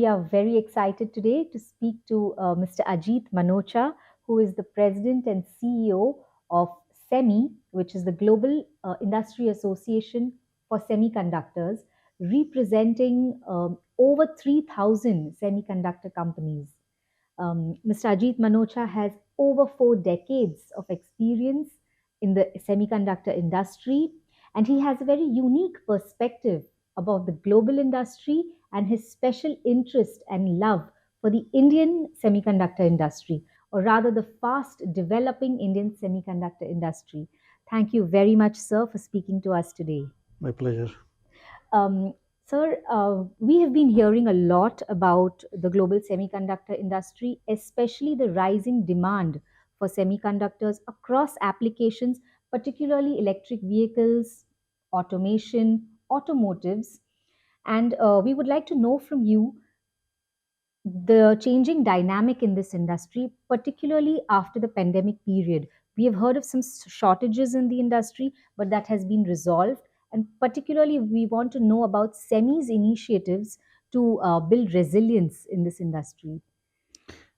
we are very excited today to speak to Mr. Ajit Manocha, who is the President and CEO of SEMI, which is the Global Industry Association for Semiconductors, representing over 3,000 semiconductor companies. Mr. Ajit Manocha has over 4 decades of experience in the semiconductor industry, and he has a very unique perspective about the global industry and his special interest and love for the Indian semiconductor industry, or rather the fast developing Indian semiconductor industry. Thank you very much, sir, for speaking to us today. My pleasure. Um, Sir, we have been hearing a lot about the global semiconductor industry, especially the rising demand for semiconductors across applications, particularly electric vehicles, automation, automotives. And we would like to know from you the changing dynamic in this industry, particularly after the pandemic period. We have heard of some shortages in the industry, but that has been resolved. And particularly, we want to know about SEMI's initiatives to build resilience in this industry.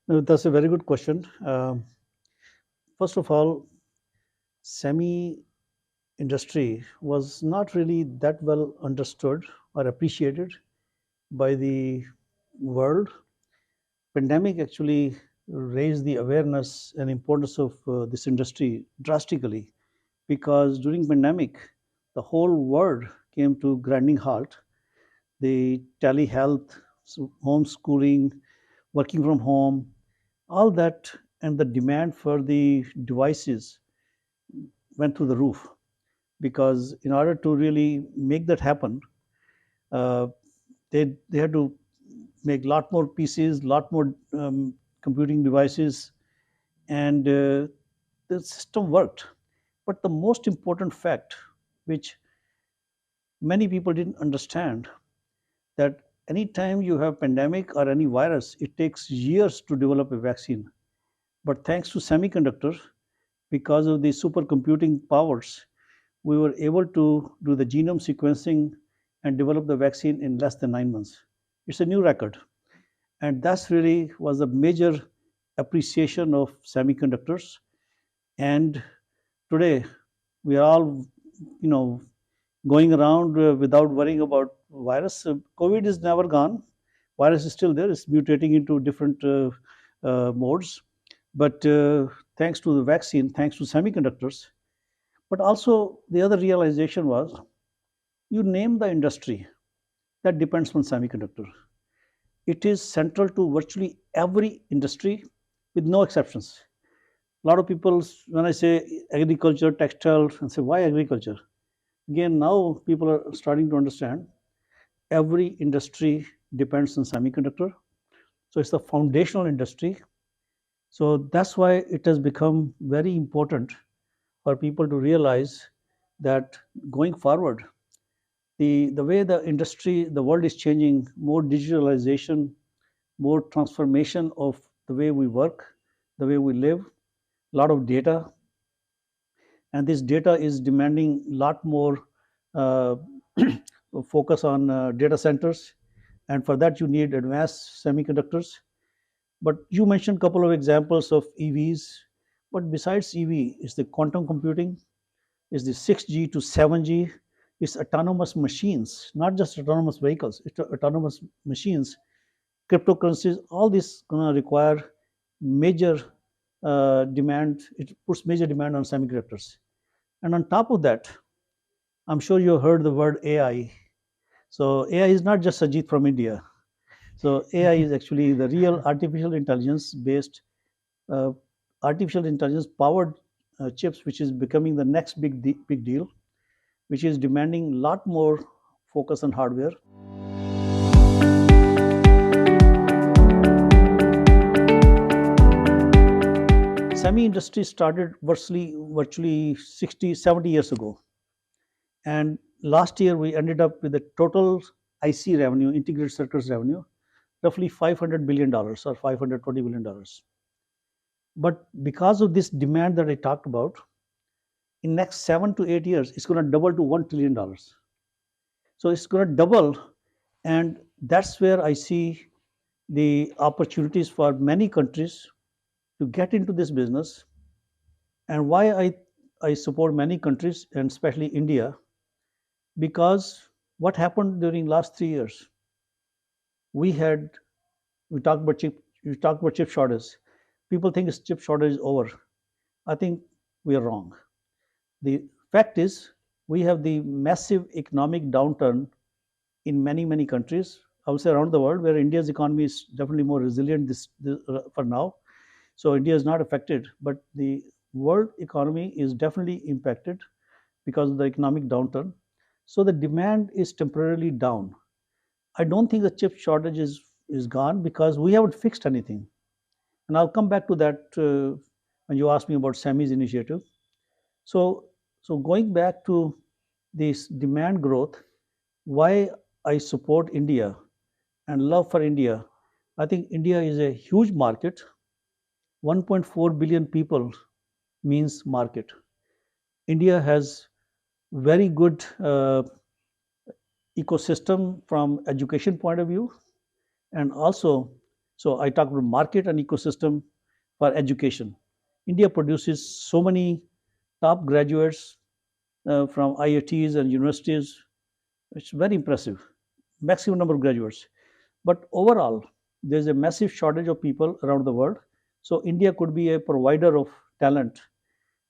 No, that's a very good question. First of all, semi industry was not really that well understood or appreciated by the world. Pandemic actually raised the awareness and importance of this industry drastically because during pandemic, the whole world came to grinding halt. The telehealth, homeschooling, working from home, all that, and the demand for the devices went through the roof because in order to really make that happen, uh, they had to make a lot more PCs, lot more computing devices, and the system worked. But the most important fact, which many people didn't understand, that anytime you have pandemic or any virus, it takes years to develop a vaccine. But thanks to semiconductors, because of the supercomputing powers, we were able to do the genome sequencing and develop the vaccine in less than 9 months. It's a new record. And that's really was a major appreciation of semiconductors. And today, we are all, you know, going around without worrying about virus. COVID is never gone. Virus is still there. It's mutating into different modes. But thanks to the vaccine, thanks to semiconductors, but also the other realization was you name the industry that depends on semiconductor. It is central to virtually every industry with no exceptions. A lot of people, when I say agriculture, textile, and say, why agriculture? Again, now people are starting to understand every industry depends on semiconductor. So it's the foundational industry. So that's why it has become very important for people to realize that going forward, the way the industry, the world is changing, more digitalization, more transformation of the way we work, the way we live, a lot of data, and this data is demanding a lot more uh, focus on data centers, and for that you need advanced semiconductors. But you mentioned a couple of examples of EVs, but besides EV is the quantum computing, is the 6G to 7G, it's autonomous machines, not just autonomous vehicles, it's autonomous machines, cryptocurrencies, all this gonna require major demand, it puts major demand on semiconductors. And on top of that, I'm sure you heard the word AI. So AI is not just Ajit from India. So AI is actually the real artificial intelligence based, uh, artificial intelligence powered chips, which is becoming the next big deal, which is demanding a lot more focus on hardware. Semi industry started virtually 60, 70 years ago. And last year we ended up with a total IC revenue, integrated circuits revenue, roughly $500 billion or $520 billion. But because of this demand that I talked about, in next 7 to 8 years, it's going to double to $1 trillion. So it's going to double, and that's where I see the opportunities for many countries to get into this business. And why I support many countries and especially India, because what happened during last 3 years, we had we talked about chip shortage. People think chip shortage is over. I think we are wrong. The fact is, we have the massive economic downturn in many countries. I would say around the world, where India's economy is definitely more resilient for now. So India is not affected, but the world economy is definitely impacted because of the economic downturn. So the demand is temporarily down. I don't think the chip shortage is gone because we haven't fixed anything. And I'll come back to that when you asked me about SEMI's initiative. So, so going back to this demand growth, why I support India and love for India, I think India is a huge market. 1.4 billion people means market. India has very good ecosystem from education point of view, and also, so I talk about market and ecosystem for education. India produces so many top graduates from IITs and universities. It's very impressive, maximum number of graduates. But overall, there's a massive shortage of people around the world. So India could be a provider of talent,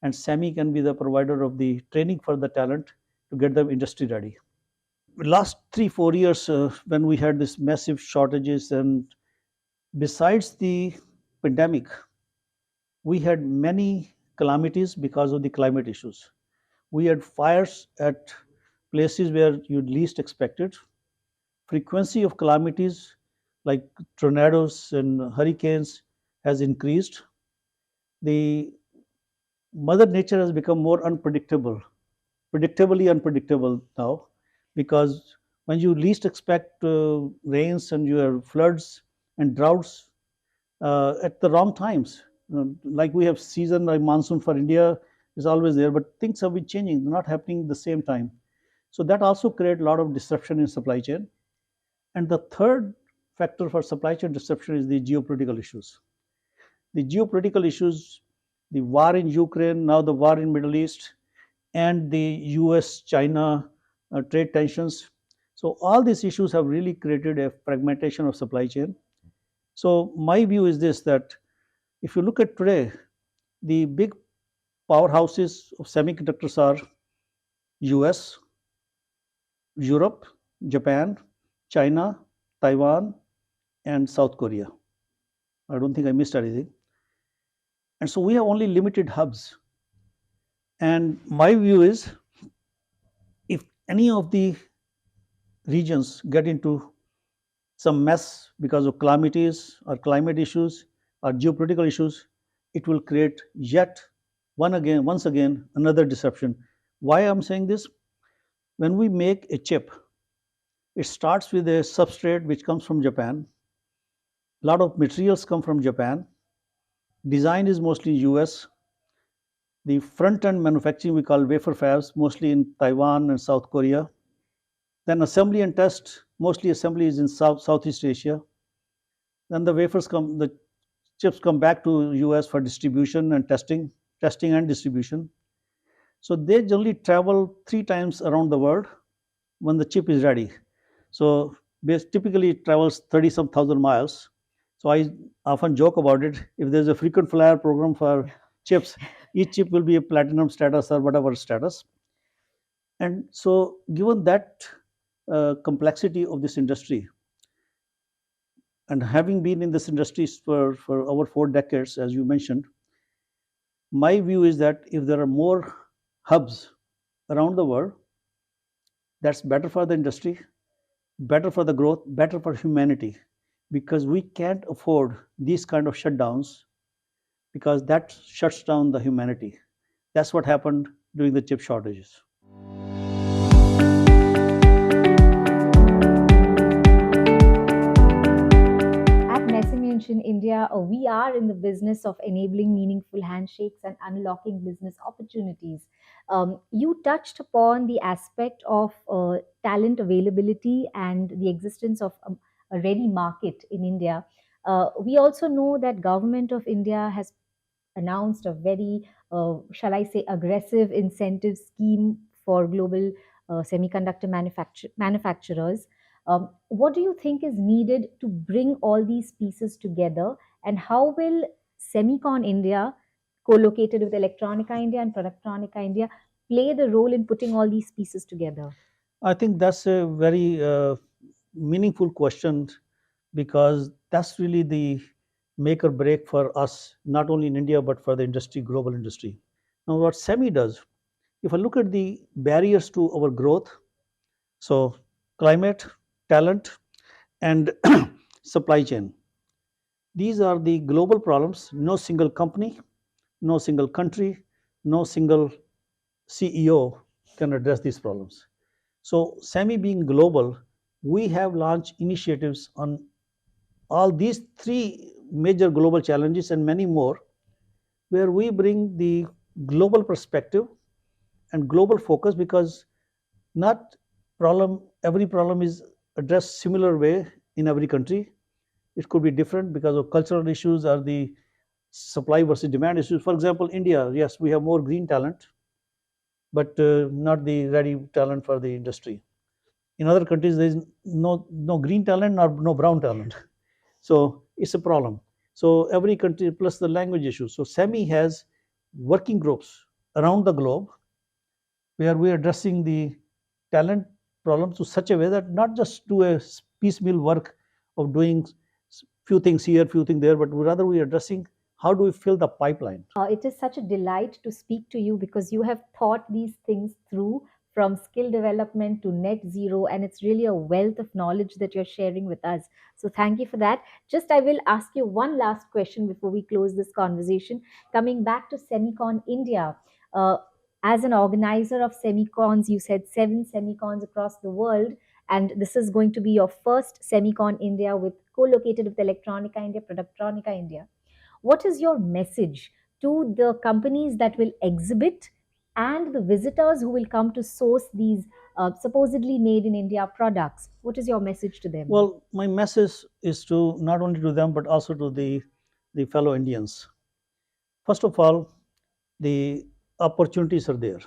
and SEMI can be the provider of the training for the talent to get them industry ready. Last 3 4 years, when we had this massive shortages, and besides the pandemic, we had many calamities because of the climate issues. We had fires at places where you'd least expected. Frequency of calamities like tornadoes and hurricanes has increased. The mother nature has become more unpredictable, predictably unpredictable now, because when you least expect rains, and you have floods and droughts at the wrong times. Like we have season like monsoon for India is always there, but things have been changing, they're not happening at the same time. So that also create a lot of disruption in supply chain. And the third factor for supply chain disruption is the geopolitical issues. The geopolitical issues, the war in Ukraine, now the war in Middle East, and the US China trade tensions. So all these issues have really created a fragmentation of supply chain. So my view is this, that if you look at today, the big powerhouses of semiconductors are US, Europe, Japan, China, Taiwan, and South Korea. I don't think I missed anything. And so we have only limited hubs. And my view is, if any of the regions get into some mess because of calamities or climate issues or geopolitical issues, it will create yet once again, another disruption. Why I'm saying this? When we make a chip, it starts with a substrate which comes from Japan. A lot of materials come from Japan. Design is mostly US. The front end manufacturing we call wafer fabs, mostly in Taiwan and South Korea. Then assembly and test, mostly assembly is in Southeast Asia. Then the chips come back to US for distribution and testing and distribution. So they generally travel 3 times around the world when the chip is ready. So typically it travels 30 some thousand miles. So I often joke about it. If there's a frequent flyer program for chips, each chip will be a platinum status or whatever status. And so, given that complexity of this industry, and having been in this industry for over 4 decades, as you mentioned, my view is that if there are more hubs around the world, that's better for the industry, better for the growth, better for humanity, because we can't afford these kind of shutdowns, because that shuts down the humanity. That's what happened during the chip shortages. At Messe Muenchen India, we are in the business of enabling meaningful handshakes and unlocking business opportunities. You touched upon the aspect of talent availability and the existence of a ready market in India. We also know that government of India has announced a very, shall I say, aggressive incentive scheme for global semiconductor manufacturers. What do you think is needed to bring all these pieces together, and how will Semicon India, co-located with Electronica India and Productronica India, play the role in putting all these pieces together? I think that's a very meaningful question because that's really the make or break for us, not only in India but for the industry, global industry. Now, what SEMI does, if I look at the barriers to our growth, so climate, talent, and supply chain, these are the global problems. No single company, no single country, no single CEO can address these problems. So, SEMI being global, we have launched initiatives on all these three major global challenges and many more, where we bring the global perspective and global focus because not problem every problem is addressed similar way in every country. It could be different because of cultural issues or the supply versus demand issues. For example, India, yes, we have more green talent, but not the ready talent for the industry. In other countries, there is no green talent or no brown talent. So it's a problem. So every country plus the language issue. So SEMI has working groups around the globe where we are addressing the talent problems to such a way that not just do a piecemeal work of doing few things here, few things there, but rather we are addressing how do we fill the pipeline. It is such a delight to speak to you because you have thought these things through, from skill development to net zero, and it's really a wealth of knowledge that you're sharing with us. So, thank you for that. Just I will ask you one last question before we close this conversation. Coming back to Semicon India, uh, as an organizer of Semicons, you said 7 Semicons across the world, and this is going to be your first Semicon India with co-located with Electronica India, Productronica India. What is your message to the companies that will exhibit and the visitors who will come to source these supposedly made in India products? What is your message to them? Well, my message is to not only to them but also to the fellow Indians. First of all, the opportunities are there.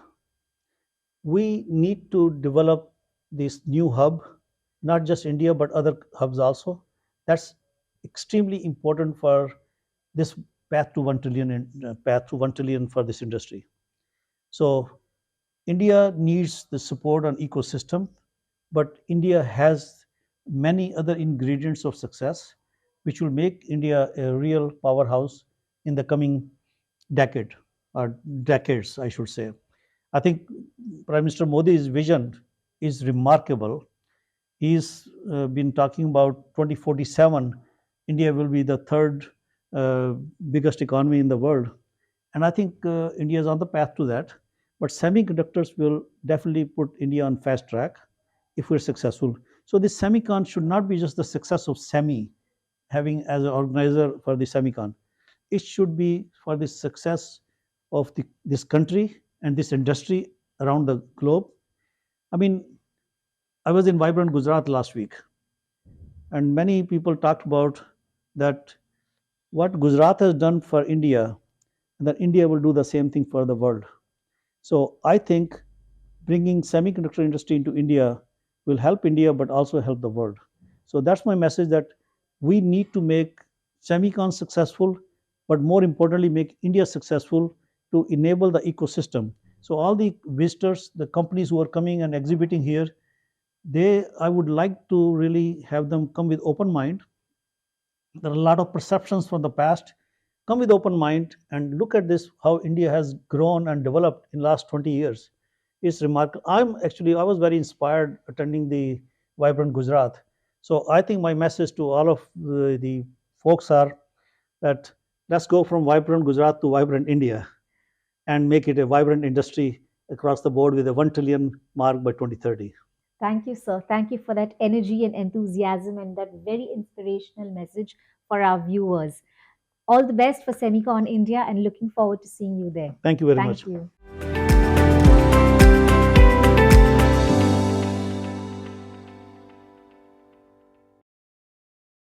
We need to develop this new hub, not just India but other hubs also. That's extremely important for this path to 1 trillion path to 1 trillion for this industry. So India needs the support on ecosystem, but India has many other ingredients of success which will make India a real powerhouse in the coming decade or decades, I should say. I think Prime Minister Modi's vision is remarkable. He's been talking about 2047, India will be the third uh, biggest economy in the world. And I think India is on the path to that. But semiconductors will definitely put India on fast track if we're successful. So this semicon should not be just the success of SEMI having as an organizer for the semicon. It should be for the success of this country and this industry around the globe. I mean, I was in Vibrant Gujarat last week, and many people talked about that what Gujarat has done for India, and that India will do the same thing for the world. So I think bringing semiconductor industry into India will help India, but also help the world. So that's my message that we need to make semicon successful, but more importantly, make India successful to enable the ecosystem. So all the visitors, the companies who are coming and exhibiting here, I would like to really have them come with open mind. There are a lot of perceptions from the past. Come with open mind and look at this how India has grown and developed in last 20 years. It's remarkable. I was very inspired attending the Vibrant Gujarat. So I think my message to all of the folks are that let's go from Vibrant Gujarat to Vibrant India and make it a vibrant industry across the board with a 1 trillion mark by 2030. Thank you, sir. Thank you for that energy and enthusiasm and that very inspirational message for our viewers. All the best for Semicon India and looking forward to seeing you there. Thank you very Thank much. you.